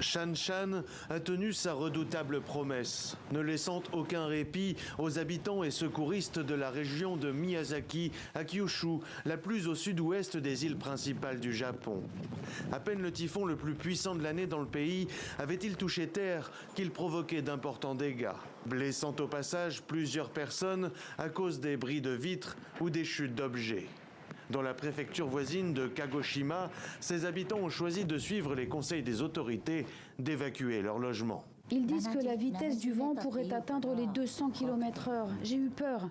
Shanshan a tenu sa redoutable promesse, ne laissant aucun répit aux habitants et secouristes de la région de Miyazaki à Kyushu, la plus au sud-ouest des îles principales du Japon. À peine le typhon le plus puissant de l'année dans le pays avait-il touché terre qu'il provoquait d'importants dégâts, blessant au passage plusieurs personnes à cause des bris de vitres ou des chutes d'objets. Dans la préfecture voisine de Kagoshima, ses habitants ont choisi de suivre les conseils des autorités d'évacuer leur logement. Ils disent que la vitesse du vent pourrait atteindre les 200 km/h. J'ai eu peur.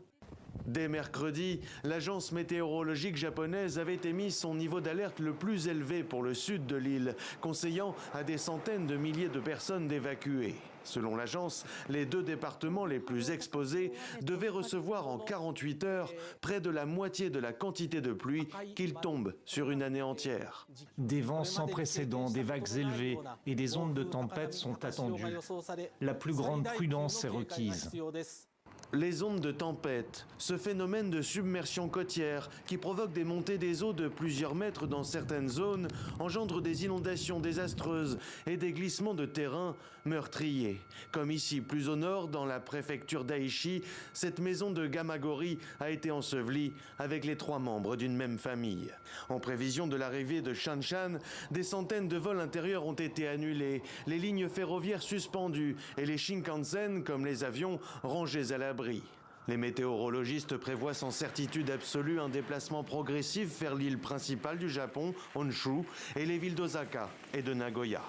Dès mercredi, l'agence météorologique japonaise avait émis son niveau d'alerte le plus élevé pour le sud de l'île, conseillant à des centaines de milliers de personnes d'évacuer. Selon l'agence, les deux départements les plus exposés devaient recevoir en 48 heures près de la moitié de la quantité de pluie qu'il tombe sur une année entière. Des vents sans précédent, des vagues élevées et des ondes de tempête sont attendues. La plus grande prudence est requise. Les ondes de tempête, ce phénomène de submersion côtière qui provoque des montées des eaux de plusieurs mètres dans certaines zones, engendre des inondations désastreuses et des glissements de terrain meurtriers. Comme ici, plus au nord, dans la préfecture d'Aichi, cette maison de Gamagori a été ensevelie avec les 3 membres d'une même famille. En prévision de l'arrivée de Shanshan, des centaines de vols intérieurs ont été annulés, les lignes ferroviaires suspendues et les Shinkansen, comme les avions, rangés à l'abri. Les météorologistes prévoient sans certitude absolue un déplacement progressif vers l'île principale du Japon, Honshu, et les villes d'Osaka et de Nagoya.